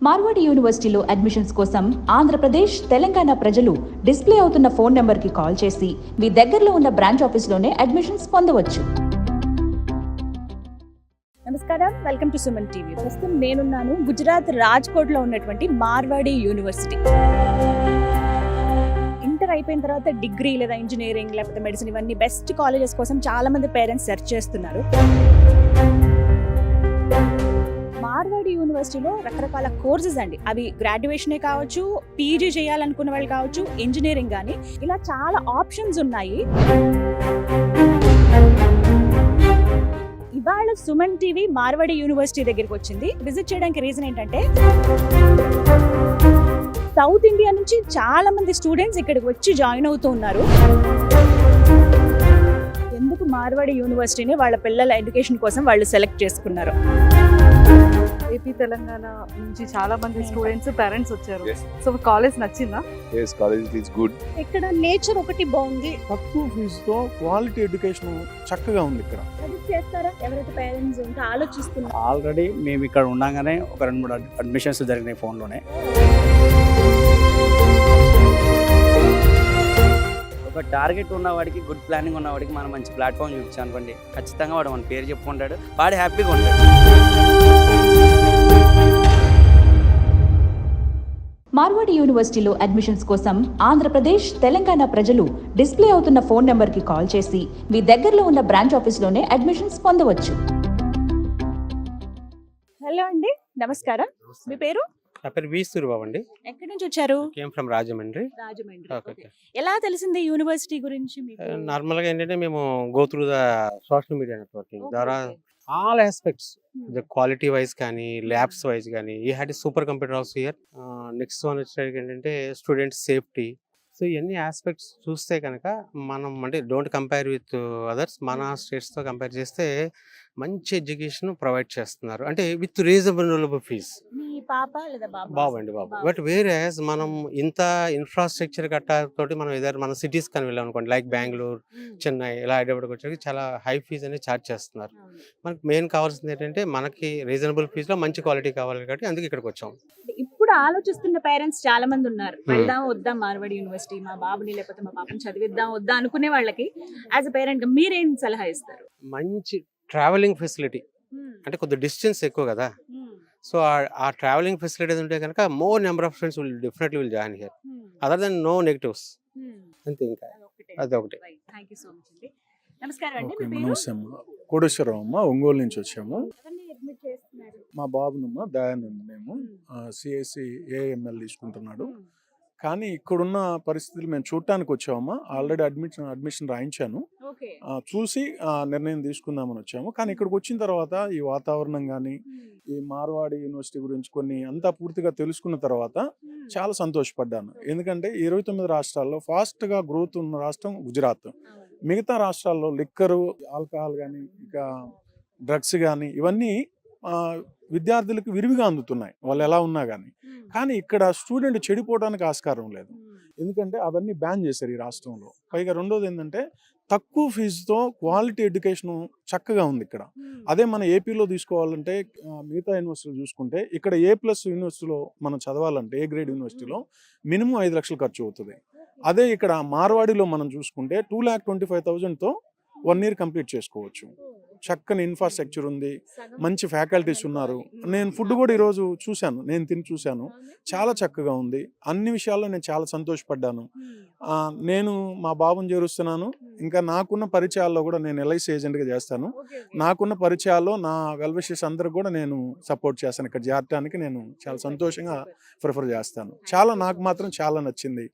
మార్వాడి యూనివర్సిటీలో అడ్మిషన్స్ కోసం ఆంధ్రప్రదేశ్, తెలంగాణ ప్రజలు డిస్ప్లే అవుతున్న ఫోన్ నెంబర్కి కాల్ చేసి మీ దగ్గరలో ఉన్న బ్రాంచ్ ఆఫీస్లోనే అడ్మిషన్స్ పొందవచ్చు. నమస్కారం, వెల్కమ్ టు సుమన్ టీవీ. ప్రస్తుతం నేనున్నాను గుజరాత్ రాజ్కోట్లో ఉన్నటువంటి మార్వాడి యూనివర్సిటీ. ఇంటర్ అయిపోయిన తర్వాత డిగ్రీ లేదా ఇంజనీరింగ్ లేకపోతే మెడిసిన్ ఇవన్నీ బెస్ట్ కాలేజెస్ కోసం చాలా మంది పేరెంట్స్ సెర్చ్ చేస్తున్నారు. మార్వాడి యూనివర్సిటీలో రకరకాల కోర్సెస్ అండి, అవి గ్రాడ్యుయేషనే కావచ్చు, పీజీ చేయాలనుకున్న వాళ్ళు కావచ్చు, ఇంజనీరింగ్ కానీ ఇలా చాలా ఆప్షన్స్ ఉన్నాయి. ఇవాళ సుమన్ టీవీ మార్వాడి యూనివర్సిటీ దగ్గరికి వచ్చింది. విజిట్ చేయడానికి రీజన్ ఏంటంటే సౌత్ ఇండియా నుంచి చాలా మంది స్టూడెంట్స్ ఇక్కడికి వచ్చి జాయిన్ అవుతూ ఉన్నారు. ఎందుకు మార్వాడి యూనివర్సిటీని వాళ్ళ పిల్లల ఎడ్యుకేషన్ కోసం వాళ్ళు సెలెక్ట్ చేసుకున్నారు. ఏపీ తెలంగాణ నుంచి చాలా మంది స్టూడెంట్స్ పేరెంట్స్ వచ్చారు. సో కాలేజ్ నచ్చిందా? Yes, college is good. ఇక్కడ నేచర్ ఒకటి బాగుంది, తక్కువ ఫీజుతో క్వాలిటీ ఎడ్యుకేషన్ చక్కగా ఉంది. ఇక్కడ విజిట్ చేస్తారా ఎవరైతే పేరెంట్స్ ఇంకా ఆలోచిస్తున్నారు? ఆల్రెడీ మేము ఇక్కడ ఉండగానే ఒక 2-3 అడ్మిషన్స్ జరిగినాయి ఫోన్లోనే. ఒక టార్గెట్ ఉన్నవాడికి, గుడ్ ప్లానింగ్ ఉన్నవాడికి మనం మంచి ప్లాట్ఫామ్ చూపించాం అనుకోండి, ఖచ్చితంగా వాడు మన పేరు చెప్పుకుంటాడు, వాడు హ్యాపీగా ఉంటాడు. మార్వాడి యూనివర్సిటీలో అడ్మిషన్స్ కోసం ఆంధ్రప్రదేశ్, తెలంగాణ ప్రజలు డిస్ప్లే అవుతున్న ఫోన్ నెంబర్కి కాల్ చేసి మీ దగ్గరలో ఉన్న బ్రాంచ్ ఆఫీస్లోనే అడ్మిషన్స్ పొందవచ్చు. హలో అండి, నమస్కారం. మీ పేరు? నా పేరు వి సూరిబాబు అండి. ఎక్కడి నుంచి వచ్చారు? Came from Rajahmundry. Rajahmundry. Okay. Okay. ఎలా తెలిసింది యూనివర్సిటీ గురించి మీకు? నార్మల్గా ఏంటంటే మేము go through the social media networking ద్వారా all aspects, the quality wise కానీ, ల్యాబ్స్ వైజ్ కానీ, ఈ had super computer also here. Next one వచ్చేసరికి ఏంటంటే స్టూడెంట్ సేఫ్టీ. సో ఇవన్నీ ఆస్పెక్ట్స్ చూస్తే కనుక మనం అంటే డోంట్ కంపేర్ విత్ అదర్స్, మన స్టేట్స్తో కంపేర్ చేస్తే మంచి ఎడ్యుకేషన్ ప్రొవైడ్ చేస్తున్నారు, అంటే విత్ రీజనబుల్ ఫీజ్. మీ పాప లేదా బాబు? బాబు అండి, బాబు. బట్ వేరే మనం ఇంత ఇన్ఫ్రాస్ట్రక్చర్ కట్టతోటి మనం ఏదైనా మన సిటీస్ కానీ వెళ్ళాం అనుకోండి, లైక్ బెంగళూరు, చెన్నై, ఇలా హైదరాబాద్కి వచ్చేసి చాలా హై ఫీజ్ అనేది ఛార్జ్ చేస్తున్నారు. మనకి మెయిన్ కావాల్సింది ఏంటంటే మనకి రీజనబుల్ ఫీజ్లో మంచి క్వాలిటీ కావాలి కాబట్టి అందుకే ఇక్కడికి వచ్చాం. ఇప్పుడు ఆలోచిస్తున్న పేరెంట్స్ చాలా మంది ఉన్నారు, వెళ్దాం వద్దాం మార్వాడి యూనివర్సిటీ, మా బాబుని లేకపోతే మా పాపని చదివిద్దాం వద్దా అనుకునే వాళ్ళకి యాజ్ అ పేరెంట్ మీరేం సలహా ఇస్తారు? మంచి ట్రావెలింగ్ ఫెసిలిటీ, అంటే కొద్దిగా డిస్టెన్స్ ఎక్కువ కదా, సో ఆ ట్రావెలింగ్ ఫెసిలిటీ ఉంటే కనుక more number of friends definitely will join here, other than no negatives. అంతే, ఇంకా అది ఒకటి. థ్యాంక్ యూ సో మచ్ అండి. నమస్కారం అండి. ఓకే, మీ పేరు? నమస్తే అమ్మ. కోటేశ్వరరావు అమ్మ, ఒంగోలు నుంచి వచ్చాము. ఎవరిని అడ్మిట్ చేస్తున్నారు? మా బాబునమ్మ దయానంద్, మేము సిఎస్సి ఏఎంఎల్ తీసుకుంటున్నాడు. కానీ ఇక్కడున్న పరిస్థితులు మేము చూడటానికి వచ్చామమ్మా. ఆల్రెడీ అడ్మిషన్ రాయించాను, ఓకే. చూసి నిర్ణయం తీసుకుందామని వచ్చాము. కానీ ఇక్కడికి వచ్చిన తర్వాత ఈ వాతావరణం కానీ, ఈ మార్వాడి యూనివర్సిటీ గురించి కొన్ని అంతా పూర్తిగా తెలుసుకున్న తర్వాత చాలా సంతోషపడ్డాను. ఎందుకంటే 29 రాష్ట్రాల్లో ఫాస్ట్గా గ్రోత్ ఉన్న రాష్ట్రం గుజరాత్. మిగతా రాష్ట్రాల్లో లిక్కరు, ఆల్కహాల్ కానీ, ఇక డ్రగ్స్ కానీ ఇవన్నీ విద్యార్థులకు విరివిగా అందుతున్నాయి, వాళ్ళు ఎలా ఉన్నా కానీ. కానీ ఇక్కడ స్టూడెంట్ చెడిపోవడానికి ఆస్కారం లేదు, ఎందుకంటే అవన్నీ బ్యాన్ చేశారు ఈ రాష్ట్రంలో. పైగా రెండోది ఏంటంటే తక్కువ ఫీజుతో క్వాలిటీ ఎడ్యుకేషన్ చక్కగా ఉంది ఇక్కడ. అదే మన ఏపీలో తీసుకోవాలంటే, మిగతా యూనివర్సిటీలు చూసుకుంటే, ఇక్కడ A+ యూనివర్సిటీలో మనం చదవాలంటే, ఏ గ్రేడ్ యూనివర్సిటీలో మినిమం 5 లక్షలు ఖర్చు అవుతుంది. అదే ఇక్కడ మార్వాడిలో మనం చూసుకుంటే 2,25,000తో 1 year కంప్లీట్ చేసుకోవచ్చు. చక్కని ఇన్ఫ్రాస్ట్రక్చర్ ఉంది, మంచి ఫ్యాకల్టీస్ ఉన్నారు. నేను ఫుడ్ కూడా ఈరోజు చూశాను, నేను తిని చూశాను, చాలా చక్కగా ఉంది. అన్ని విషయాల్లో నేను చాలా సంతోషపడ్డాను. నేను మా బాబుని చేరుస్తున్నాను. ఇంకా నాకున్న పరిచయాల్లో కూడా నేను LIC ఏజెంట్గా చేస్తాను. నాకున్న పరిచయాల్లో నా వెల్ విషెస్ అందరికి కూడా నేను సపోర్ట్ చేస్తాను. ఇక్కడ చేరటానికి నేను చాలా సంతోషంగా ప్రిఫర్ చేస్తాను. నాకు మాత్రం చాలా నచ్చింది,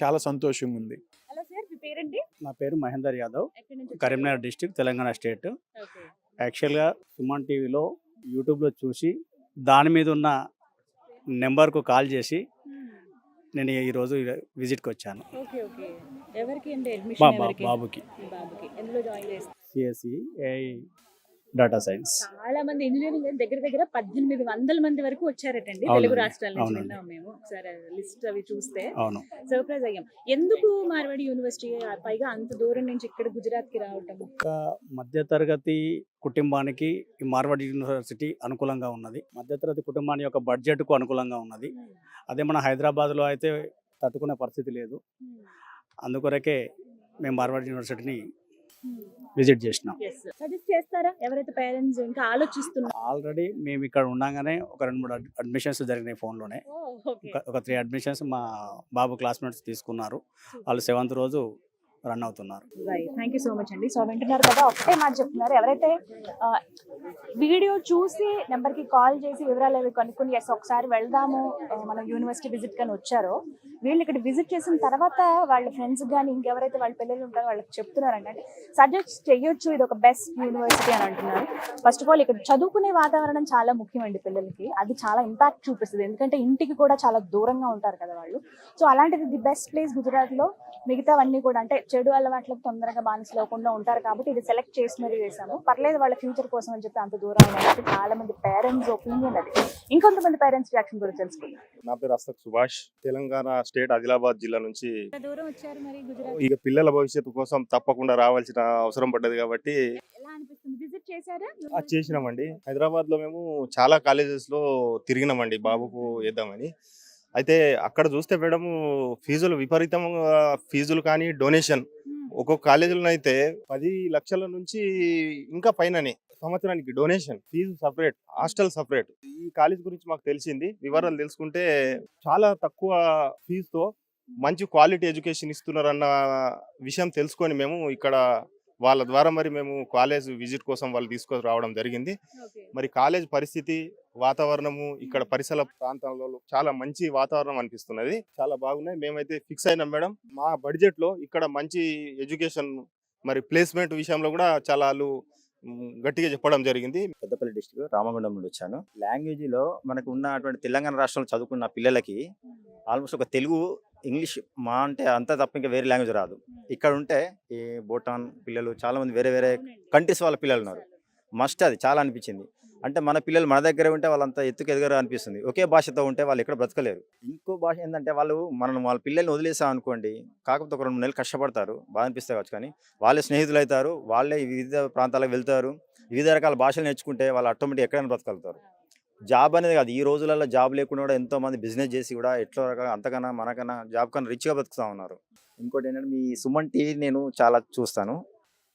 చాలా సంతోషంగా ఉంది. హలో సార్, మీ పేరండి? నా పేరు మహేందర్ యాదవ్, ఎక్కడి నుంచి? Karimnagar district, Telangana state. Okay. యాక్చువల్గా సుమన్ టీవీలో యూట్యూబ్లో చూసి దాని మీద ఉన్న నెంబర్కు కాల్ చేసి నేను ఈరోజు విజిట్కి వచ్చాను. Okay, okay. ఎవరికి అండి అడ్మిషన్? ఎవరికి? బాబుకి మీ బాబుకి ఎందులో జాయిన్ చేస్తారు? CSE data science. చాలా మంది ఇంజనీరింగ్ దగ్గర దగ్గర 1800 మంది వరకు వచ్చారటండి అవునండి. తెలుగు రాష్ట్రాల నుంచి. అవునండి. విన్నాం మేము ఒకసారి లిస్ట్ అవి చూస్తే అవును. సర్ప్రైజ్ అయ్యాం. ఎందుకు మార్వాడి యూనివర్సిటీ పైగా అంత దూరం నుంచి ఇక్కడ గుజరాత్ కి రావటం? మధ్యతరగతి కుటుంబానికి ఈ మార్వాడి యూనివర్సిటీ అనుకూలంగా ఉన్నది. మధ్యతరగతి కుటుంబాన్ని యొక్క బడ్జెట్కు అనుకూలంగా ఉన్నది. అదే మన హైదరాబాద్లో అయితే తట్టుకునే పరిస్థితి లేదు. అందుకొరకే మేము మార్వాడి యూనివర్సిటీని విజిట్ చేసినాం. సజెస్ట్ చేస్తారా ఎవరైతే పేరెంట్స్ ఇంకా ఆలోచిస్తున్నారు? ఆల్రెడీ మేము ఇక్కడ ఉండగానే ఒక 2-3 అడ్మిషన్స్ జరిగినాయి ఫోన్లోనే. ఒక 3 అడ్మిషన్స్ మా బాబు క్లాస్మేట్స్ తీసుకున్నారు. వాళ్ళు 7th రోజు రన్ అవుతున్నారు. థ్యాంక్ యూ సో మచ్ అండి. సో వింటున్నారు కదా, ఒకటే మాట చెప్తున్నారు. ఎవరైతే వీడియో చూసి నెంబర్కి కాల్ చేసి వివరాలు అవి కనుక్కుని ఎస్ ఒకసారి వెళ్దాము మనం యూనివర్సిటీ విజిట్ కానీ వచ్చారో, వీళ్ళు ఇక్కడ విజిట్ చేసిన తర్వాత వాళ్ళ ఫ్రెండ్స్ కానీ ఇంకెవరైతే వాళ్ళ పిల్లలు ఉంటారో వాళ్ళకి చెప్తున్నారండి. అంటే సజెస్ట్ చేయొచ్చు, ఇది ఒక బెస్ట్ యూనివర్సిటీ అని అంటున్నారు. ఫస్ట్ ఆఫ్ ఆల్ ఇక్కడ చదువుకునే వాతావరణం చాలా ముఖ్యమండి పిల్లలకి. అది చాలా ఇంపాక్ట్ చూపిస్తుంది, ఎందుకంటే ఇంటికి కూడా చాలా దూరంగా ఉంటారు కదా వాళ్ళు. సో అలాంటిది ది బెస్ట్ ప్లేస్ గుజరాత్లో. మిగతావన్నీ కూడా అంటే చెడు అలవాట్లకు తొందరగా బానిసలు అవ్వకుండా ఉంటారు కాబట్టి ఇది సెలెక్ట్ చేసి మరీ వేసాము. పర్లేదు వాళ్ళ ఫ్యూచర్ కోసం అని చెప్పి అంత దూరం అనేది చాలా మంది పేరెంట్స్ ఒపీనియన్. అది ఇంకొంతమంది పేరెంట్స్ రియాక్షన్ కూడా తెలుసుకుందాం. నా పేరు అస్తక్ సుభాష్, తెలంగాణ స్టేట్ ఆదిలాబాద్ జిల్లా నుంచి. దూరం వచ్చారు మరి గుజరాత్, ఇక పిల్లల భవిష్యత్తు కోసం తప్పకుండా రావాల్సిన అవసరం పడ్డది కాబట్టి ఎలా అనిపిస్తుంది? విజిట్ చేశారా? చేసినామండి. హైదరాబాద్ లో మేము చాలా కాలేజెస్ లో తిరిగినామండి బాబుకు వేద్దామని. అయితే అక్కడ చూస్తే మేడం ఫీజులు విపరీతంగా, ఫీజులు కానీ డొనేషన్ ఒక్కొక్క కాలేజీలో అయితే 10 లక్షల నుంచి ఇంకా పైననే సంవత్సరానికి donation. Fee separate, hostel separate. ఈ కాలేజ్ గురించి మాకు తెలిసింది, వివరాలు తెలుసుకుంటే చాలా తక్కువ ఫీజుతో మంచి క్వాలిటీ ఎడ్యుకేషన్ ఇస్తున్నారన్న విషయం తెలుసుకొని మేము ఇక్కడ వాళ్ళ ద్వారా మరి మేము కాలేజ్ విజిట్ కోసం వాళ్ళు తీసుకొని రావడం జరిగింది. మరి కాలేజ్ పరిస్థితి, వాతావరణము, ఇక్కడ పరిసర ప్రాంతాల్లో చాలా మంచి వాతావరణం అనిపిస్తున్నది. చాలా బాగున్నాయి. మేమైతే ఫిక్స్ అయినాం మేడం. మా బడ్జెట్ లో ఇక్కడ మంచి ఎడ్యుకేషన్, మరి ప్లేస్మెంట్ విషయంలో కూడా చాలా వాళ్ళు గట్టిగా చెప్పడం జరిగింది. పెద్దపల్లి డిస్ట్రిక్ట్ రామగుండం నుండి వచ్చాను. లాంగ్వేజ్లో మనకు ఉన్నటువంటి తెలంగాణ రాష్ట్రంలో చదువుకున్న పిల్లలకి ఆల్మోస్ట్ ఒక తెలుగు, ఇంగ్లీష్ మా అంటే అంతా తప్ప ఇంకా వేరే లాంగ్వేజ్ రాదు. ఇక్కడ ఉంటే ఈ భూటాన్ పిల్లలు చాలా మంది వేరే వేరే కంట్రీస్ వాళ్ళ పిల్లలు ఉన్నారు. మస్ట్ అది చాలా అనిపించింది. అంటే మన పిల్లలు మన దగ్గర ఉంటే వాళ్ళంతా ఎత్తుకు ఎదగరు అనిపిస్తుంది. ఒకే భాషతో ఉంటే వాళ్ళు ఎక్కడ బ్రతకలేరు. ఇంకో భాష ఏంటంటే వాళ్ళ పిల్లల్ని వదిలేసాం అనుకోండి, కాకపోతే ఒక 2-3 నెలలు కష్టపడతారు, బాగా అనిపిస్తాయి కావచ్చు. కానీ వాళ్ళే స్నేహితులు అవుతారు, వాళ్ళే వివిధ ప్రాంతాలకు వెళ్తారు, వివిధ రకాల భాషలు నేర్చుకుంటే వాళ్ళు ఆటోమేటిక్ ఎక్కడైనా బ్రతకగలుగుతారు. జాబ్ అనేది కాదు, ఈ రోజులలో జాబ్ లేకుండా కూడా ఎంతోమంది బిజినెస్ చేసి కూడా ఎట్లా రకాల అంతకన్నా మనకన్నా జాబ్ కన్నా రిచ్గా బతుకుతూ ఉన్నారు. ఇంకోటి ఏంటంటే మీ సుమన్ టీవీ నేను చాలా చూస్తాను.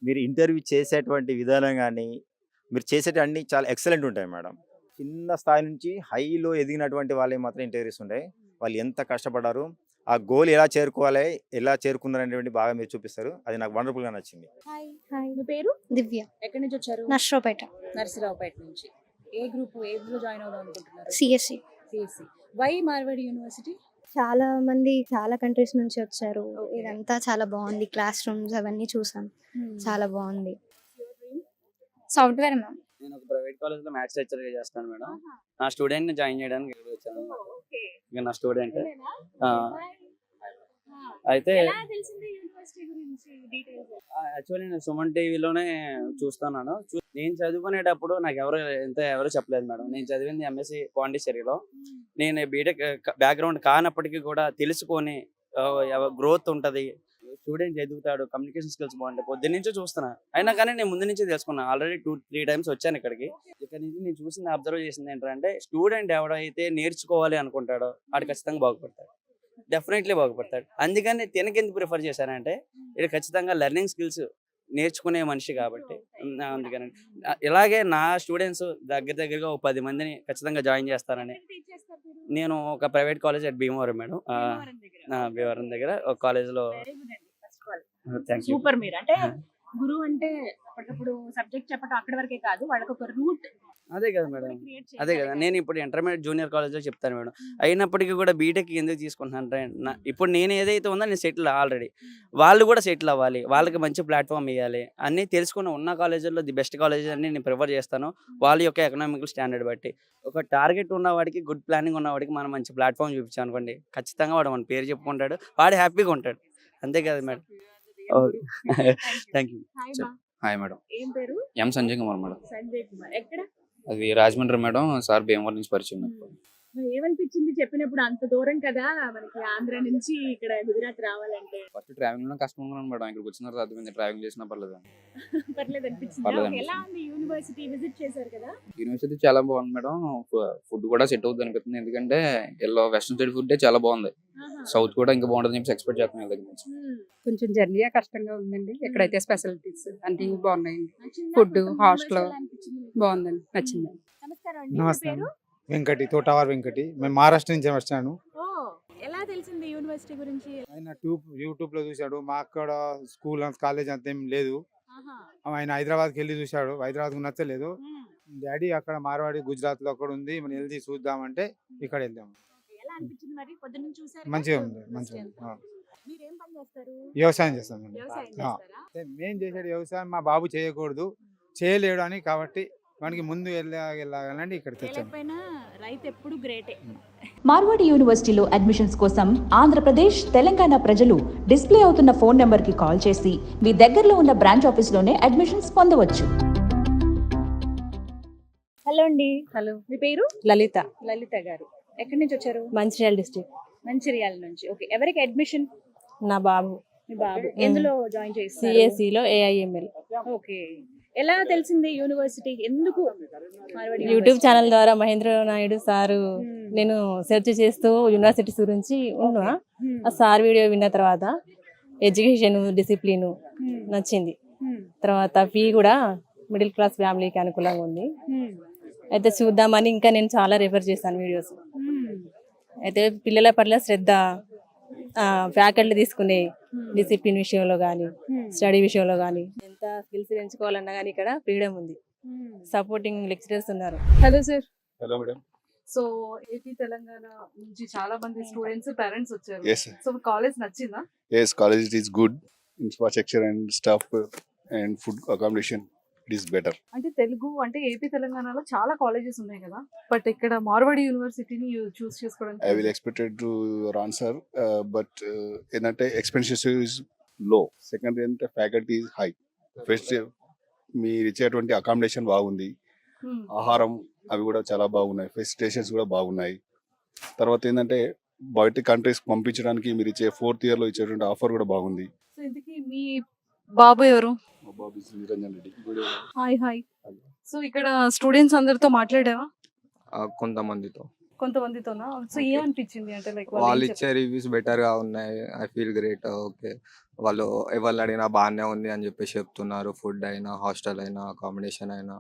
మీరు ఇంటర్వ్యూ చేసేటువంటి విధానం కానీ మీరు చేసేటి అన్నీ చాలా ఎక్సలెంట్ ఉంటాయి మేడం. చిన్న స్థాయి నుంచి హైలో ఎదిగినటువంటి వాళ్ళే మాత్రం ఇంటర్వ్యూస్ ఉంటాయి. వాళ్ళు ఎంత కష్టపడ్డారు, ఆ గోల్ ఎలా చేరుకోవాలి, ఎలా చేరుకున్నారు అనేటువంటి బాగా మీరు చూపిస్తారు. అది నాకు వండర్ఫుల్గా నచ్చింది. హాయ్, మీ పేరు? దివ్య. ఎక్కడి నుంచి వచ్చారు? నర్సరావుపేట. నర్సరావుపేట నుంచి. ఏ గ్రూప్, ఏదో జాయిన్ అవుదాం అనుకుంటున్నారు? CSE. CSE. Why Marwadi university? చాలా మంది చాలా కంట్రీస్ నుంచి వచ్చారు. ఇదంతా చాలా బాగుంది. క్లాస్ రూమ్స్ అవన్నీ చూసాం, చాలా బాగుంది. Software ma'am. నేను ఒక ప్రైవేట్ కాలేజ్ లో మ్యాథ్స్ లెక్చర్ గా చేస్తాను మేడం. నా స్టూడెంట్ ని జాయిన్ చేయడానికి ఇక్కడ వచ్చాను అన్నమాట. ఇక నా స్టూడెంట్ అయితే యాక్చువల్లీ నేను సుమన్ టీవీలోనే చూస్తున్నాను. నేను చదువుకునేటప్పుడు నాకు ఎవరు చెప్పలేదు మేడం. నేను చదివింది ఎంఎస్సి పాండిచ్చేరిలో. నేను బీటెక్ బ్యాక్గ్రౌండ్ కానప్పటికీ కూడా తెలుసుకొని గ్రోత్ ఉంటుంది, స్టూడెంట్ ఎదుగుతాడు, కమ్యూనికేషన్ స్కిల్స్ బాగుంటాయి, పొద్దున్న నుంచి చూస్తున్నా. అయినా కానీ నేను ముందు నుంచి తెలుసుకున్నాను. ఆల్రెడీ 2-3 టైమ్స్ వచ్చాను ఇక్కడికి. ఇక్కడ నుంచి నేను చూసింది, అబ్జర్వ్ చేసింది ఏంటంటే స్టూడెంట్ ఎవడైతే నేర్చుకోవాలి అనుకుంటాడో వాడు ఖచ్చితంగా బాగుపడతాడు, డెఫినెట్లీ బాగుపడతాడు. అందుకని తినకెందుకు ప్రిఫర్ చేశానంటే ఇది ఖచ్చితంగా లెర్నింగ్ స్కిల్స్ నేర్చుకునే మనిషి కాబట్టి. అందుకని ఇలాగే నా స్టూడెంట్స్ దగ్గరగా ఒక 10 మందిని ఖచ్చితంగా జాయిన్ చేస్తానని. నేను ఒక private college at Bhimavaram madam, Bhimavaram దగ్గర ఒక కాలేజ్లో. సూపర్. మీరు అంటే గురువు అంటే అప్పటికప్పుడు సబ్జెక్ట్ చెప్పడం అక్కడి వరకే కాదు, వాళ్ళకి ఒక రూట్. అదే కదా మేడం, అదే కదా. నేను ఇప్పుడు ఇంటర్మీడియట్ జూనియర్ కాలేజ్లో చెప్తాను మేడం. అయినప్పటికీ కూడా బీటెక్ ఎందుకు తీసుకుంటున్నాను, ఇప్పుడు నేను ఏదైతే ఉందో నేను సెటిల్ ఆల్రెడీ, వాళ్ళు కూడా సెటిల్ అవ్వాలి, వాళ్ళకి మంచి ప్లాట్ఫామ్ ఇవ్వాలి అన్నీ తెలుసుకుని ఉన్న కాలేజీల్లో ది బెస్ట్ కాలేజ్ అని నేను ప్రిఫర్ చేస్తాను. వాళ్ళ యొక్క ఎకనామికల్ స్టాండర్డ్ బట్టి. ఒక టార్గెట్ ఉన్నవాడికి, గుడ్ ప్లానింగ్ ఉన్నవాడికి మనం మంచి ప్లాట్ఫామ్ చూపించాం అనుకోండి, ఖచ్చితంగా వాడు మన పేరు చెప్పుకుంటాడు, వాడు హ్యాపీగా ఉంటాడు. అంతే కదా madam. Okay, thank you. Hi madam. ఏం పేరు? ఎం సంజయ్ కుమార్ మేడం. సంజయ్ కుమార్. ఎక్కడ? అది రాజమండ్రి మేడం. సార్ భీమవరం నుంచి పరిచయం నాకు. ఏమనిపించింది చెప్పినప్పుడు? అంత దూరం కదా మనకి ఆంధ్ర నుంచి ఇక్కడ గుజరాత్ రావాలంటే. ఫస్ట్ ట్రావెలింగ్ లో కష్టం ఉన్నాను మేడం. ఇక్కడికి వచ్చిన తర్వాత అర్థమైంది ట్రావెలింగ్ చేసినా పర్లేదు. పర్లేదు అనిపించింది. పర్లేదు ఎలా ఉంది యూనివర్సిటీ? విజిట్ చేశారు కదా? యూనివర్సిటీ చాలా బాగుంది మేడం. ఫుడ్ కూడా సెట్ అవుతుంది అనిపిస్తుంది. ఎందుకంటే ఇలా వెస్ట్రన్ సైడ్ ఫుడ్ చాలా బాగుంది. సౌత్ కూడా ఇంకా బాగుంటుంది చెప్పి ఎక్స్పెక్ట్ చేస్తున్నాను వీళ్ళ దగ్గర నుంచి. కొంచెం జర్నీ కష్టంగా ఉందండి. ఎక్కడైతే స్పెషాలిటీస్ అన్ని బాగున్నాయండి. ఫుడ్ హాస్టల్ బాగుందండి, నచ్చిందండి. నమస్కారం అండి. మీ నమస్తే పేరు? వెంకటి, తోటవారి వెంకటి. మేము మహారాష్ట్ర నుంచి వచ్చాను. ఓ, ఎలా తెలిసింది యూనివర్సిటీ గురించి? ఆయన యూట్యూబ్ లో చూశాడు. మా అక్కడ స్కూల్ కాలేజ్ అంత ఏం లేదు. ఆహా. ఆయన హైదరాబాద్కి వెళ్ళి చూశాడు. హైదరాబాద్కు నచ్చలేదు. మ్మ్. డాడీ అక్కడ మార్వాడి గుజరాత్ లో అక్కడ ఉంది, మనం వెళ్ళి చూద్దామంటే ఇక్కడ వెళ్దాం. ఓకే. ఎలా అనిపించింది మరి? పొద్దున్న చూసారు మంచిగా ఉంది, మంచిగా ఉంది. మీరు ఏం పని చేస్తారు? వ్యవసాయం చేస్తాం మేము. వ్యవసాయం ఆ. చేస్తారా? మేము చేసేది వ్యవసాయం. మా బాబు చేయకూడదు, చేయలేడు అని, కాబట్టి మనకి ముందు వెళ్ళాలంటే ఇక్కడికి వచ్చాము. లేకపోయినా రైతు ఎప్పుడు గ్రేటే. మార్వాడి యూనివర్సిటీలో అడ్మిషన్స్ కోసం ఆంధ్రప్రదేశ్ తెలంగాణ ప్రజలు డిస్ప్లే అవుతున్న ఫోన్ నెంబర్కి కాల్ చేసి మీ దగ్గరలో ఉన్న బ్రాంచ్ ఆఫీస్లోనే అడ్మిషన్స్ పొందవచ్చు. హలో అండి. హలో, మీ పేరు? లలిత, లలిత గారు. ఎక్కడి నుంచి వచ్చారు? మంచిర్యాల డిస్ట్రిక్ట్. మంచిర్యాల నుంచి. ఓకే. ఎవరికి అడ్మిషన్? నా బాబు మీ బాబు. ఎందులో జాయిన్ చేస్తారు? సిఎస్సిలో AIML. ఓకే. ఎలా తెలిసింది యూనివర్సిటీ? ఎందుకు మార్వాడి యూట్యూబ్ యూనివర్సిటీ? ఛానల్ ద్వారా మహేంద్ర నాయుడు సారు మ్మ్. నేను సెర్చ్ చేస్తూ యూనివర్సిటీస్ గురించి ఉన్నా. మ్మ్. ఆ సార్ వీడియో విన్న తర్వాత ఎడ్యుకేషన్ డిసిప్లిన్ మ్మ్. నచ్చింది. మ్మ్. తర్వాత ఫీ కూడా మిడిల్ క్లాస్ ఫ్యామిలీకి అనుకూలంగా ఉంది. మ్మ్. అయితే చూద్దామని ఇంకా నేను చాలా రెఫర్ చేశాను వీడియోస్. మ్మ్. అయితే పిల్లల పట్ల శ్రద్ధ, ఫ్యాకల్టీ తీసుకునే డిసిప్లిన్ విషయంలో కానీ మ్మ్. స్టడీ విషయంలో కానీ ఎంత స్కిల్స్ పెంచుకోవాలన్నా కానీ ఇక్కడ ఫ్రీడమ్ ఉంది. మ్మ్. సపోర్టింగ్ లెక్చరర్స్ ఉన్నారు. Hello sir. Hello madam. So AP Telangana నుంచి చాలా మంది స్టూడెంట్స్ పేరెంట్స్ వచ్చారు. Yes, sir. సో కాలేజ్ నచ్చిందా? Yes, college it is good. Infrastructure and stuff and food accommodation it is better. అంటే తెలుగు అంటే ఏపీ తెలంగాణలో చాలా కాలేజెస్ ఉన్నాయి కదా, బట్ ఇక్కడ మార్వాడి యూనివర్సిటీని చూస్ చేసుకోవడానికి I will expected to your answer, but ఏంటంటే expenses is low. Second ఏంటంటే faculty is high. First మీరు ఇచ్చేటువంటి అకామిడేషన్ బాగుంది, Hmm. ఆహారం అవి కూడా చాలా బాగున్నాయి, ఫెసిలిటేషన్స్ కూడా బాగున్నాయి. తర్వాత ఏంటంటే బయట కంట్రీస్ పంపించడానికి మీరు ఇచ్చే 4th year లో ఇచ్చేటువంటి ఆఫర్ కూడా బాగుంది. సో ఇంతకీ మీ బాబు ఎవరు? మా బాబు is Niranjan Reddy. Hi hi. So ఇక్కడ స్టూడెంట్స్ అందరితో మాట్లాడావా? కొంతమందితో కొంతమందితోనా? సో ఏమనిపించింది అంటే లైక్ వాళ్ళు ఇచ్చే రివ్యూస్ బెటర్ గా ఉన్నాయి. I feel great. ఓకే, వాళ్ళు ఎవరు అడిగినా బాగానే ఉంది అని చెప్పేసి చెప్తున్నారు. ఫుడ్ అయినా హాస్టల్ అయినా అకామిడేషన్ అయినా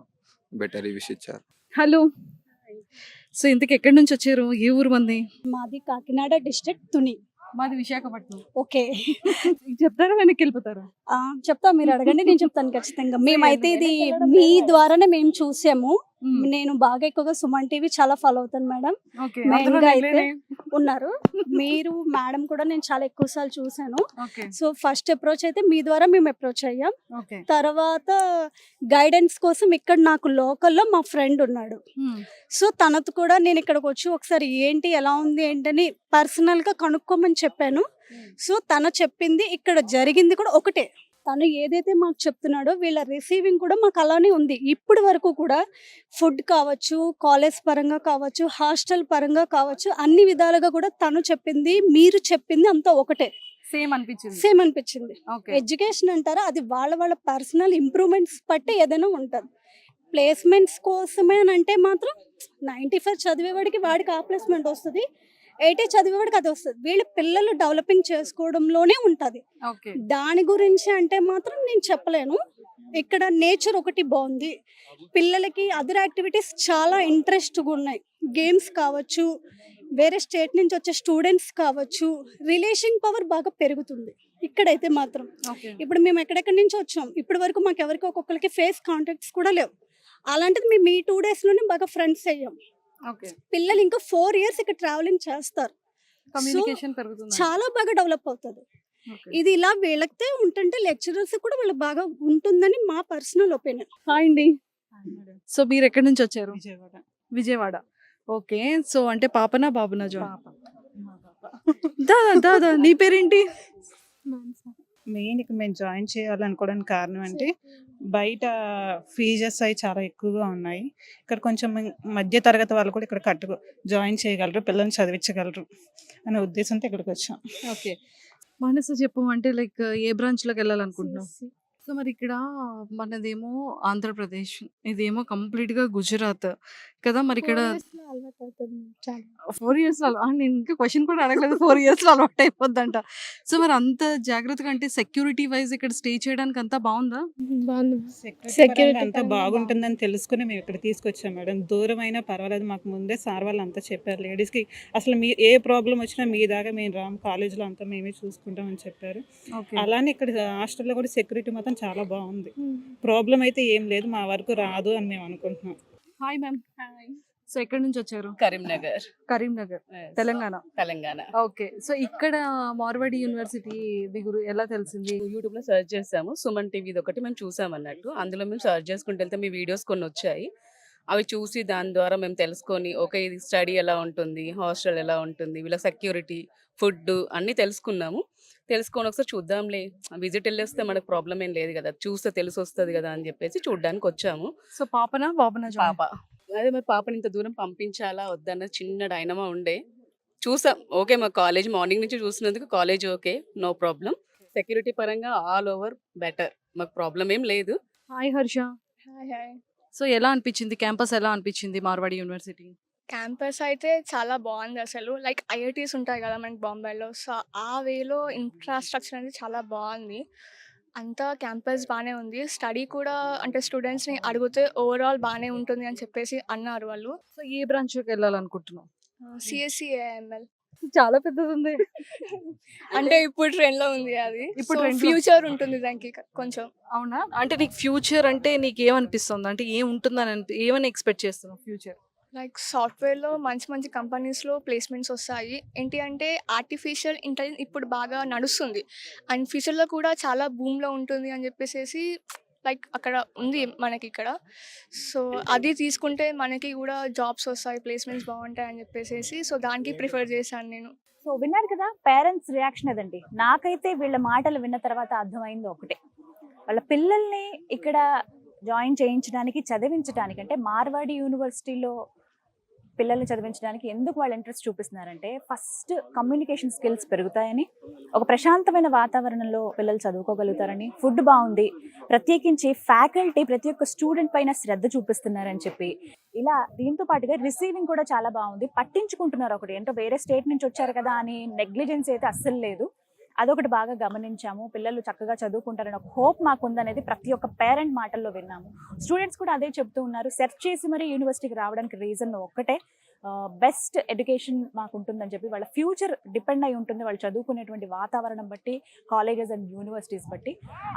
బెటర్ రివ్యూస్ ఇచ్చారు. హలో. సో ఇంతకు ఎక్కడి నుంచి వచ్చారు? ఏ ఊరు మంది? మాది కాకినాడ డిస్ట్రిక్ట్ తుని. మాది విశాఖపట్నం. ఓకే. చెప్తారా వెనక్కి వెళ్ళిపోతారా? చెప్తా, మీరు అడగండి, నేను చెప్తాను ఖచ్చితంగా. మేమైతే ఇది మీ ద్వారానే మేము చూసాము. నేను బాగా ఎక్కువగా సుమన్ టీవీ చాలా ఫాలో అవుతాను మేడం. ఓకే. మెయిన్ గా అయితే ఉన్నారు మీరు మేడం కూడా నేను చాలా ఎక్కువ సార్లు చూసాను. ఓకే. సో ఫస్ట్ అప్రోచ్ అయితే మీ ద్వారా మేము అప్రోచ్ అయ్యాం. ఓకే. తర్వాత గైడెన్స్ కోసం ఇక్కడ నాకు లోకల్లో మా ఫ్రెండ్ ఉన్నాడు. సో తనతో కూడా నేను ఇక్కడికి వచ్చి ఒకసారి ఏంటి ఎలా ఉంది ఏంటని పర్సనల్ గా కనుక్కోమని చెప్పాను. సో తను చెప్పింది ఇక్కడ జరిగింది కూడా ఒకటే. తను ఏదైతే మాకు చెప్తున్నాడో వీళ్ళ రిసీవింగ్ కూడా మాకు అలానే ఉంది. ఇప్పటి వరకు కూడా ఫుడ్ కావచ్చు, కాలేజ్ పరంగా కావచ్చు, హాస్టల్ పరంగా కావచ్చు, అన్ని విధాలుగా కూడా తను చెప్పింది మీరు చెప్పింది అంతా ఒకటే. సేమ్ అనిపించింది. సేమ్ అనిపించింది. ఓకే. ఎడ్యుకేషన్ అంటారా, అది వాళ్ళ వాళ్ళ పర్సనల్ ఇంప్రూవ్మెంట్స్ బట్టి ఏదైనా ఉంటుంది. ప్లేస్మెంట్స్ కోసమే అని అంటే మాత్రం 95 చదివేవాడికి వాడికి ఆ ప్లేస్మెంట్ వస్తుంది, 80 చదివేవాడికి అది వస్తుంది. వీళ్ళ పిల్లలు డెవలపింగ్ చేసుకోవడంలోనే ఉంటుంది. ఓకే. దాని గురించి అంటే మాత్రం నేను చెప్పలేను. ఇక్కడ నేచర్ ఒకటి బాగుంది, పిల్లలకి అదర్ యాక్టివిటీస్ చాలా ఇంట్రెస్ట్గా ఉన్నాయి. గేమ్స్ కావచ్చు, వేరే స్టేట్ నుంచి వచ్చే స్టూడెంట్స్ కావచ్చు, రిలేషన్ పవర్ బాగా పెరుగుతుంది ఇక్కడైతే మాత్రం. ఓకే. ఇప్పుడు మేము ఎక్కడెక్కడి నుంచి వచ్చాం, ఇప్పటి వరకు మాకు ఎవరికి ఒక్కొక్కరికి ఫేస్ కాంటాక్ట్స్ కూడా లేవు. అలాంటిది మేము ఈ 2 days లోనే బాగా ఫ్రెండ్స్ అయ్యాం. ఓకే. పిల్లలు ఇంకా 4 years ఇక్కడ ట్రావెలింగ్ చేస్తారు. కమ్యూనికేషన్ పెరుగుతుంది. చాలా బాగా డెవలప్ అవుతుంది. ఓకే. ఇది ఇలా వీళ్ళకితే ఉంటుంటే లెక్చరర్స్ కూడా వాళ్ళు బాగా ఉంటుందని మా పర్సనల్ ఒపీనియన్. హాయ్ అండి. సో మీరు ఎక్కడి నుంచి వచ్చారు? విజయవాడ. ఓకే. సో అంటే పాపనా బాబునా జాబ్? దాదా దాదా నీ పేరేంటి? మెయిన్ ఇక్కడ మేము జాయిన్ చేయాలనుకోవడానికి కారణం అంటే బయట ఫీజెస్ అవి చాలా ఎక్కువగా ఉన్నాయి. ఇక్కడ కొంచెం మధ్య తరగతి వాళ్ళు కూడా ఇక్కడ జాయిన్ చేయగలరు, పిల్లల్ని చదివించగలరు అనే ఉద్దేశంతో ఇక్కడికి వచ్చాం. ఓకే. మానస చెప్పు, అంటే లైక్ ఏ బ్రాంచ్‌లోకి వెళ్ళాలనుకుంటున్నావు? సో మరి ఇక్కడ మనదేమో ఆంధ్రప్రదేశ్, ఇదేమో కంప్లీట్‌గా గుజరాత్ కదా! మరి ఇక్కడ 4 ఇయర్స్‌లో నేను ఇంకా క్వెషన్ కూడా అడగలేదు. 4 ఇయర్స్‌లో అలవాటు అయిపోద్దంట. సో మరి అంత జాగ్రత్తగా, అంటే సెక్యూరిటీ వైస్ ఇక్కడ స్టే చేయడానికి అంతా బాగుందా? సెక్యూరిటీ అంతా బాగుంటుందని తెలుసుకుని మేము ఇక్కడ తీసుకొచ్చాం మేడం. దూరమైనా పర్వాలేదు, మాకు ముందే సార్ వాళ్ళు అంతా చెప్పారు. లేడీస్కి అసలు మీ ఏ ప్రాబ్లం వచ్చినా మీ దాకా మేము రాము, కాలేజ్లో అంతా మేమే చూసుకుంటామని చెప్పారు. అలానే ఇక్కడ హాస్టల్లో కూడా సెక్యూరిటీ మాత్రం చాలా బాగుంది. ప్రాబ్లం అయితే ఏం లేదు, మా వరకు రాదు అని మేము అనుకుంటున్నాం. Hi ma'am. సో ఎక్కడి నుంచి వచ్చారు? కరీంనగర్. కరీంనగర్, తెలంగాణ. తెలంగాణ. ఓకే. సో ఇక్కడ మార్వాడి యూనివర్సిటీ ఎలా తెలిసింది? యూట్యూబ్ లో సెర్చ్ చేసాము, సుమన్ టీవీ ఒకటి మేము చూసాం అన్నట్టు. అందులో మేము సెర్చ్ చేసుకుంటూ వెళ్తే మీ వీడియోస్ కొన్ని వచ్చాయి. అవి చూసి దాని ద్వారా మేము తెలుసుకొని, ఓకే ఇది స్టడీ ఎలా ఉంటుంది, హాస్టల్ ఎలా ఉంటుంది, వీళ్ళ సెక్యూరిటీ, ఫుడ్ అన్నీ తెలుసుకున్నాము. తెలుసుకొని ఒకసారి చూద్దాంలే, విజిట్ వెళ్ళేస్తే మనకు ప్రాబ్లం ఏం లేదు కదా, చూస్తే తెలిసి వస్తుంది కదా అని చెప్పేసి చూడడానికి వచ్చాము. సో పాపనా బాబునా? పాప. అదే మరి పాపని ఇంత దూరం పంపించాలా వద్దన్న చిన్న డైనమా ఉండే. చూసాం, ఓకే మా కాలేజ్ మార్నింగ్ నుంచి చూసినందుకు college okay, no problem. Security పరంగా ఆల్ ఓవర్ బెటర్, మాకు ప్రాబ్లం ఏం లేదు. హాయ్ హర్ష. సో ఎలా అనిపించింది క్యాంపస్, ఎలా అనిపించింది మార్వాడి యూనివర్సిటీ? క్యాంపస్ అయితే చాలా బాగుంది అసలు. లైక్ ఐఐటీస్ ఉంటాయి కదా మనకి బాంబేలో, సో ఆ వేలో ఇన్ఫ్రాస్ట్రక్చర్ అనేది చాలా బాగుంది. అంతా క్యాంపస్ బాగానే ఉంది. స్టడీ కూడా అంటే స్టూడెంట్స్ని అడిగితే ఓవరాల్ బాగానే ఉంటుంది అని చెప్పేసి అన్నారు వాళ్ళు. సో ఏ బ్రాంచ్కి వెళ్ళాలనుకుంటున్నావు? CSC AML. చాలా పెద్దది ఉంది. అంటే ఇప్పుడు ట్రెండ్లో ఉంది అది. ఇప్పుడు ఇప్పుడు trend లో- ఫ్యూచర్ ఉంటుంది దానికి కొంచెం. అవునా? అంటే నీకు ఫ్యూచర్ అంటే నీకు ఏమనిపిస్తుంది, అంటే ఏముంటుందని ఏమని ఎక్స్పెక్ట్ చేస్తున్నావు ఫ్యూచర్? లైక్ సాఫ్ట్వేర్లో మంచి మంచి కంపెనీస్లో ప్లేస్మెంట్స్ వస్తాయి. ఏంటి అంటే ఆర్టిఫిషియల్ ఇంటెలిజెన్స్ ఇప్పుడు బాగా నడుస్తుంది అండ్ ఫ్యూచర్లో కూడా చాలా బూమ్లో ఉంటుంది అని చెప్పేసి లైక్ అక్కడ ఉంది మనకి ఇక్కడ. సో అది తీసుకుంటే మనకి కూడా జాబ్స్ వస్తాయి, ప్లేస్మెంట్స్ బాగుంటాయి అని చెప్పేసి సో దానికి ప్రిఫర్ చేశాను నేను. సో విన్నారు కదా పేరెంట్స్ రియాక్షన్ అదండి. నాకైతే వీళ్ళ మాటలు విన్న తర్వాత అర్థమైంది ఒకటే, వాళ్ళ పిల్లల్ని ఇక్కడ జాయిన్ చేయించడానికి, చదివించడానికి, అంటే మార్వాడి యూనివర్సిటీలో పిల్లల్ని చదివించడానికి ఎందుకు వాళ్ళు ఇంట్రెస్ట్ చూపిస్తున్నారంటే, ఫస్ట్ కమ్యూనికేషన్ స్కిల్స్ పెరుగుతాయని, ఒక ప్రశాంతమైన వాతావరణంలో పిల్లలు చదువుకోగలుగుతారని, ఫుడ్ బాగుంది, ప్రత్యేకించి ఫ్యాకల్టీ ప్రతి ఒక్క స్టూడెంట్ పైన శ్రద్ధ చూపిస్తున్నారని చెప్పి, ఇలా దీంతో పాటుగా రిసీవింగ్ కూడా చాలా బాగుంది, పట్టించుకుంటున్నారు. ఒకటి ఏంటో వేరే స్టేట్ నుంచి వచ్చారు కదా అని నెగ్లిజెన్స్ అయితే అస్సలు లేదు. అదొకటి బాగా గమనించాము. పిల్లలు చక్కగా చదువుకుంటారని ఒక హోప్ మాకు ఉందనేది ప్రతి ఒక్క పేరెంట్ మాటల్లో విన్నాము. స్టూడెంట్స్ కూడా అదే చెప్తూ ఉన్నారు. సెర్చ్ చేసి మరి యూనివర్సిటీకి రావడానికి రీజన్ ఒక్కటే, బెస్ట్ ఎడ్యుకేషన్ మాకు ఉంటుందని చెప్పి. వాళ్ళ ఫ్యూచర్ డిపెండ్ అయి ఉంటుంది వాళ్ళు చదువుకునేటువంటి వాతావరణం బట్టి, కాలేజెస్ అండ్ యూనివర్సిటీస్ బట్టి.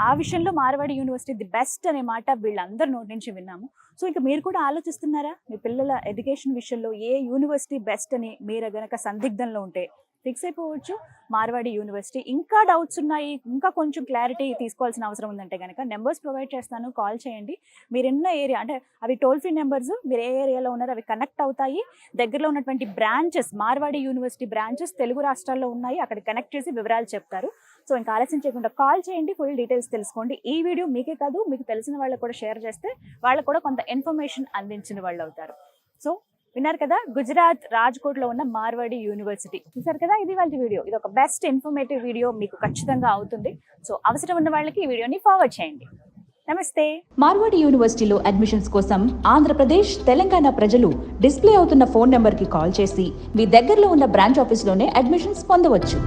ఆ విషయంలో మార్వాడి యూనివర్సిటీ ది బెస్ట్ అనే మాట వీళ్ళందరి నోటి నుంచి విన్నాము. సో ఇంకా మీరు కూడా ఆలోచిస్తున్నారా మీ పిల్లల ఎడ్యుకేషన్ విషయంలో ఏ యూనివర్సిటీ బెస్ట్ అని? మీరు గనక సందిగ్ధంలో ఉంటే ఫిక్స్ అయిపోవచ్చు మార్వాడి యూనివర్సిటీ. ఇంకా డౌట్స్ ఉన్నాయి, ఇంకా కొంచెం క్లారిటీ తీసుకోవాల్సిన అవసరం ఉందంటే కనుక నెంబర్స్ ప్రొవైడ్ చేస్తాను, కాల్ చేయండి. మీరున్న ఏరియా, అంటే అవి టోల్ ఫ్రీ నెంబర్స్, మీరు ఏ ఏరియాలో ఉన్నారో అవి కనెక్ట్ అవుతాయి. దగ్గరలో ఉన్నటువంటి branches, Marwadi university branches Telugu రాష్ట్రాల్లో ఉన్నాయి, అక్కడ కనెక్ట్ చేసి వివరాలు చెప్తారు. సో ఇంకా ఆలస్యం చేయకుండా కాల్ చేయండి, ఫుల్ డీటెయిల్స్ తెలుసుకోండి. ఈ వీడియో మీకే కాదు, మీకు తెలిసిన వాళ్ళకు కూడా షేర్ చేస్తే వాళ్ళకు కూడా కొంత ఇన్ఫర్మేషన్ అందించిన వాళ్ళు అవుతారు. సో విన్నారు కదా, గుజరాత్ రాజ్కోట్లో ఉన్న మార్వాడి యూనివర్సిటీ చూసారు కదా. ఇది వాళ్ళ వీడియో, ఇది ఒక బెస్ట్ ఇన్ఫర్మేటివ్ వీడియో మీకు ఖచ్చితంగా అవుతుంది. సో అవసరం ఉన్న వాళ్ళకి ఈ వీడియోని ఫార్వర్డ్ చేయండి. నమస్తే. మార్వాడి యూనివర్సిటీలో అడ్మిషన్స్ కోసం ఆంధ్రప్రదేశ్, తెలంగాణ ప్రజలు డిస్ప్లే అవుతున్న ఫోన్ నెంబర్కి కాల్ చేసి మీ దగ్గరలో ఉన్న బ్రాంచ్ ఆఫీస్లోనే అడ్మిషన్స్ పొందవచ్చు.